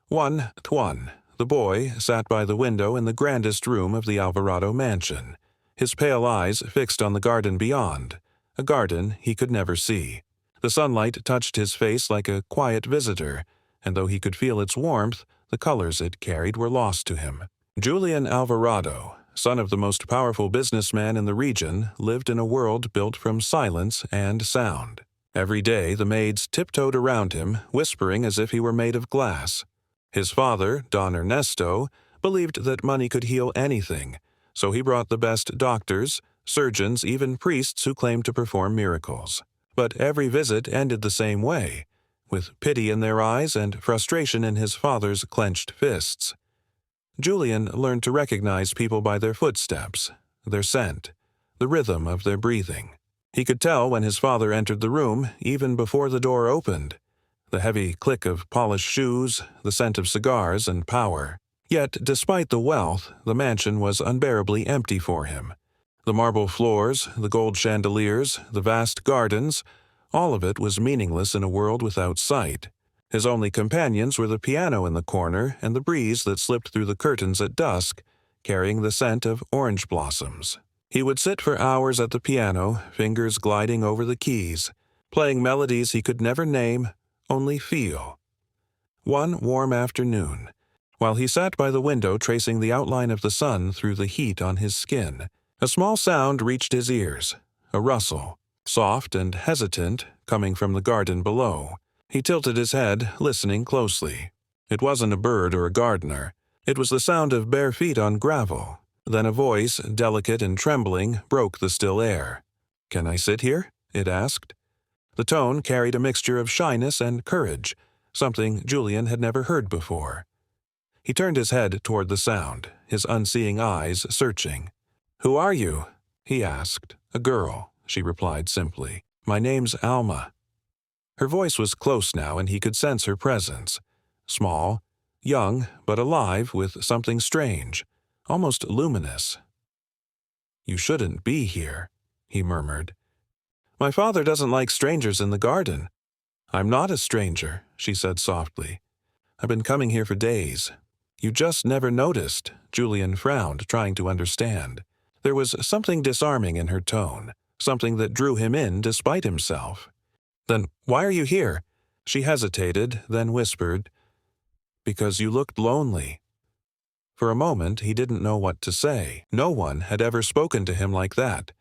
One, Tuan, the boy, sat by the window in the grandest room of the Alvarado mansion, his pale eyes fixed on the garden beyond, a garden he could never see. The sunlight touched his face like a quiet visitor, and though he could feel its warmth, the colors it carried were lost to him. Julian Alvarado, son of the most powerful businessman in the region, lived in a world built from silence and sound. Every day the maids tiptoed around him, whispering as if he were made of glass. His father, Don Ernesto, believed that money could heal anything, so he brought the best doctors, surgeons, even priests who claimed to perform miracles. But every visit ended the same way, with pity in their eyes and frustration in his father's clenched fists. Julian learned to recognize people by their footsteps, their scent, the rhythm of their breathing. He could tell when his father entered the room, even before the door opened. The heavy click of polished shoes, the scent of cigars and power. Yet, despite the wealth, the mansion was unbearably empty for him. The marble floors, the gold chandeliers, the vast gardens, all of it was meaningless in a world without sight. His only companions were the piano in the corner and the breeze that slipped through the curtains at dusk, carrying the scent of orange blossoms. He would sit for hours at the piano, fingers gliding over the keys, playing melodies he could never name, only feel. One warm afternoon, while he sat by the window tracing the outline of the sun through the heat on his skin, a small sound reached his ears, a rustle, soft and hesitant, coming from the garden below. He tilted his head, listening closely. It wasn't a bird or a gardener. It was the sound of bare feet on gravel. Then a voice, delicate and trembling, broke the still air. "Can I sit here?" it asked. The tone carried a mixture of shyness and courage, something Julian had never heard before. He turned his head toward the sound, his unseeing eyes searching. "Who are you?" he asked. "A girl," she replied simply. "My name's Alma." Her voice was close now, and he could sense her presence. Small, young, but alive with something strange, almost luminous. "You shouldn't be here," he murmured. "My father doesn't like strangers in the garden." "I'm not a stranger," she said softly. "I've been coming here for days." "You just never noticed," Julian frowned, trying to understand. There was something disarming in her tone, something that drew him in despite himself. "Then why are you here?" She hesitated, then whispered, "Because you looked lonely." For a moment he didn't know what to say. No one had ever spoken to him like that.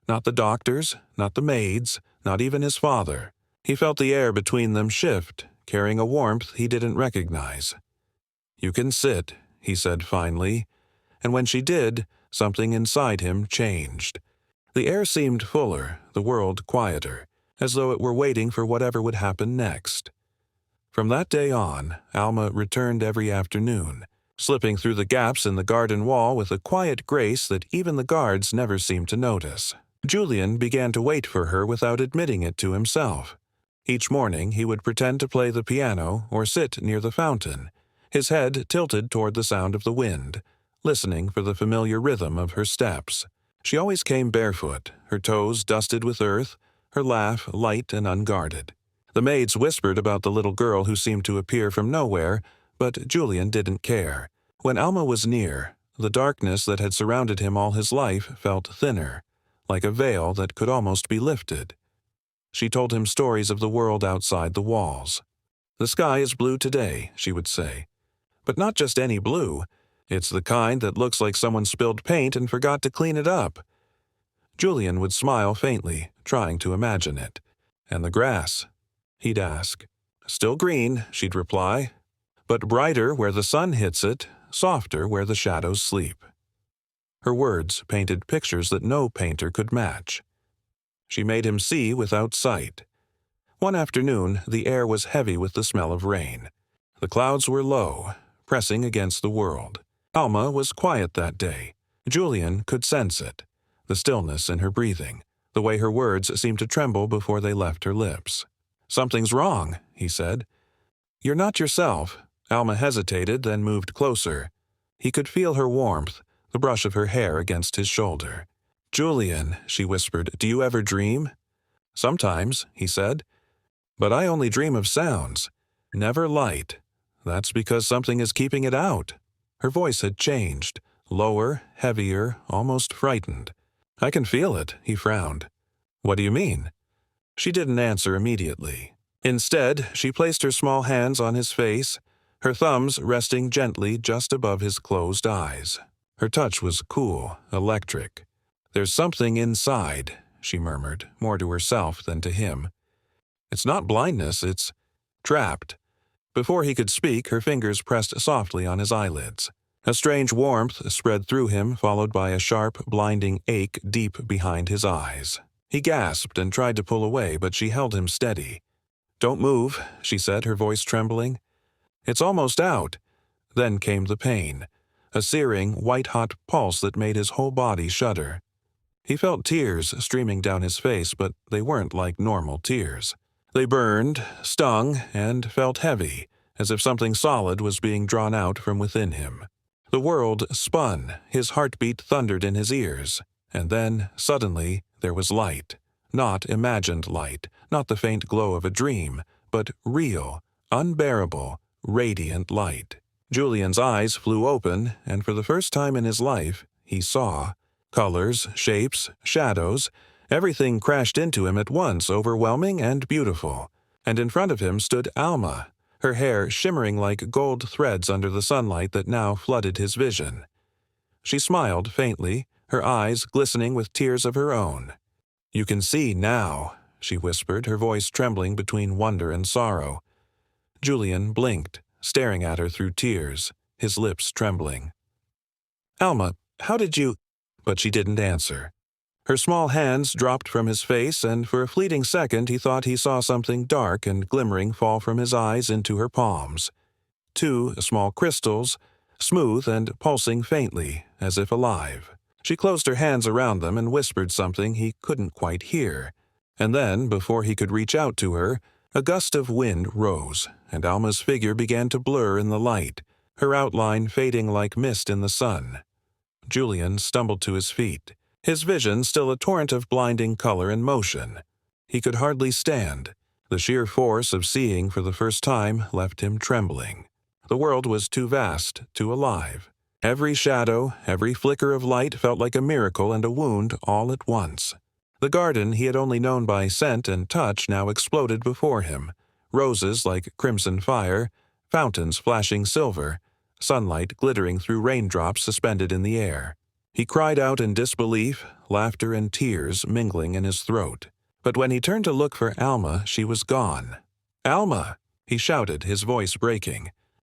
Not the doctors, not the maids, not even his father. He felt the air between them shift, carrying a warmth he didn't recognize. "You can sit," he said finally, and when she did, something inside him changed. The air seemed fuller, the world quieter, as though it were waiting for whatever would happen next. From that day on, Alma returned every afternoon, slipping through the gaps in the garden wall with a quiet grace that even the guards never seemed to notice. Julian began to wait for her without admitting it to himself. Each morning he would pretend to play the piano or sit near the fountain, his head tilted toward the sound of the wind, listening for the familiar rhythm of her steps. She always came barefoot, her toes dusted with earth, her laugh light and unguarded. The maids whispered about the little girl who seemed to appear from nowhere, but Julian didn't care. When Alma was near, the darkness that had surrounded him all his life felt thinner, like a veil that could almost be lifted. She told him stories of the world outside the walls. "The sky is blue today," she would say. "But not just any blue. It's the kind that looks like someone spilled paint and forgot to clean it up." Julian would smile faintly, trying to imagine it. "And the grass?" he'd ask. "Still green," she'd reply, "but brighter where the sun hits it, softer where the shadows sleep." Her words painted pictures that no painter could match. She made him see without sight. One afternoon, the air was heavy with the smell of rain. The clouds were low, pressing against the world. Alma was quiet that day. Julian could sense it, the stillness in her breathing, the way her words seemed to tremble before they left her lips. "Something's wrong," he said. "You're not yourself." Alma hesitated, then moved closer. He could feel her warmth, the brush of her hair against his shoulder. "Julian," she whispered, "do you ever dream?" "Sometimes," he said. "But I only dream of sounds. Never light. That's because something is keeping it out. Her voice had changed, lower, heavier, almost frightened. I can feel it, he frowned. What do you mean? She didn't answer immediately. Instead, she placed her small hands on his face, her thumbs resting gently just above his closed eyes. Her touch was cool, electric. There's something inside, she murmured, more to herself than to him. It's not blindness, it's trapped. Before he could speak, her fingers pressed softly on his eyelids. A strange warmth spread through him, followed by a sharp, blinding ache deep behind his eyes. He gasped and tried to pull away, but she held him steady. Don't move, she said, her voice trembling. It's almost out. Then came the pain, a searing, white-hot pulse that made his whole body shudder. He felt tears streaming down his face, but they weren't like normal tears. They burned, stung, and felt heavy, as if something solid was being drawn out from within him. The world spun, his heartbeat thundered in his ears, and then, suddenly, there was light. Not imagined light, not the faint glow of a dream, but real, unbearable, radiant light. Julian's eyes flew open, and for the first time in his life, he saw. Colors, shapes, shadows, everything crashed into him at once, overwhelming and beautiful. And in front of him stood Alma, her hair shimmering like gold threads under the sunlight that now flooded his vision. She smiled faintly, her eyes glistening with tears of her own. You can see now, she whispered, her voice trembling between wonder and sorrow. Julian blinked, staring at her through tears, his lips trembling. Alma, how did you— But she didn't answer. Her small hands dropped from his face, and for a fleeting second he thought he saw something dark and glimmering fall from his eyes into her palms. 2 small crystals, smooth and pulsing faintly, as if alive. She closed her hands around them and whispered something he couldn't quite hear. And then, before he could reach out to her, a gust of wind rose, and Alma's figure began to blur in the light, her outline fading like mist in the sun. Julian stumbled to his feet, his vision still a torrent of blinding color and motion. He could hardly stand. The sheer force of seeing for the first time left him trembling. The world was too vast, too alive. Every shadow, every flicker of light felt like a miracle and a wound all at once. The garden he had only known by scent and touch now exploded before him. Roses like crimson fire, fountains flashing silver, sunlight glittering through raindrops suspended in the air. He cried out in disbelief, laughter and tears mingling in his throat. But when he turned to look for Alma, she was gone. "Alma!" he shouted, his voice breaking.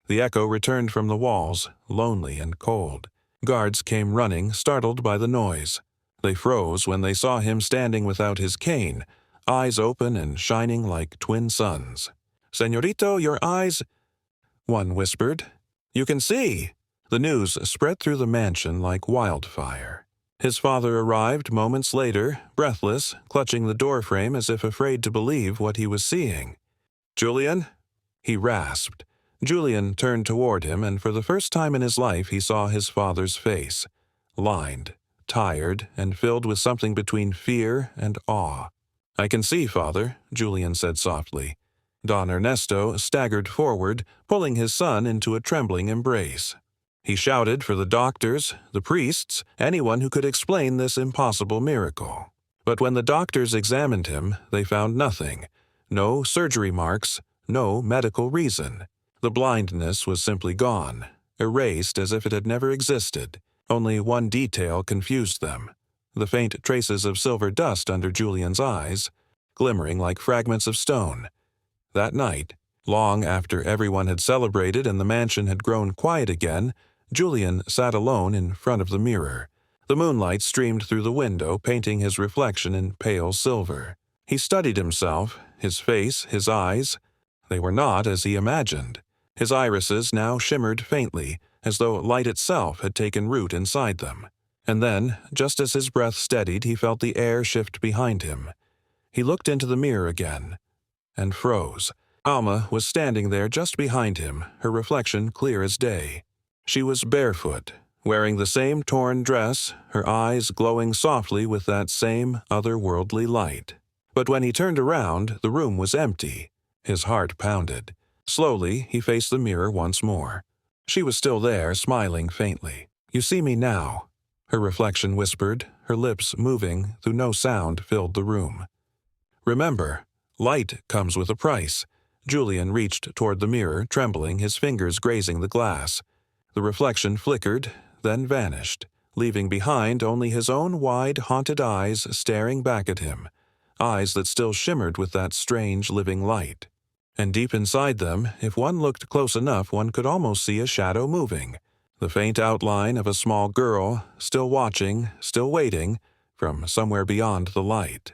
The echo returned from the walls, lonely and cold. Guards came running, startled by the noise. They froze when they saw him standing without his cane, eyes open and shining like twin suns. "Señorito, your eyes—" one whispered. "You can see!" The news spread through the mansion like wildfire. His father arrived moments later, breathless, clutching the doorframe as if afraid to believe what he was seeing. "Julian?" he rasped. Julian turned toward him, and for the first time in his life he saw his father's face, lined, tired, and filled with something between fear and awe. "I can see, Father," Julian said softly. Don Ernesto staggered forward, pulling his son into a trembling embrace. He shouted for the doctors, the priests, anyone who could explain this impossible miracle. But when the doctors examined him, they found nothing. No surgery marks, no medical reason. The blindness was simply gone, erased as if it had never existed. Only one detail confused them: the faint traces of silver dust under Julian's eyes, glimmering like fragments of stone. That night, long after everyone had celebrated and the mansion had grown quiet again, Julian sat alone in front of the mirror. The moonlight streamed through the window, painting his reflection in pale silver. He studied himself, his face, his eyes. They were not as he imagined. His irises now shimmered faintly, as though light itself had taken root inside them. And then, just as his breath steadied, he felt the air shift behind him. He looked into the mirror again, and froze. Alma was standing there just behind him, her reflection clear as day. She was barefoot, wearing the same torn dress, her eyes glowing softly with that same otherworldly light. But when he turned around, the room was empty. His heart pounded. Slowly, he faced the mirror once more. She was still there, smiling faintly. "You see me now," her reflection whispered, her lips moving, though no sound filled the room. "Remember, light comes with a price." Julian reached toward the mirror, trembling, his fingers grazing the glass. The reflection flickered, then vanished, leaving behind only his own wide, haunted eyes staring back at him, eyes that still shimmered with that strange living light. And deep inside them, if one looked close enough, one could almost see a shadow moving, the faint outline of a small girl, still watching, still waiting, from somewhere beyond the light.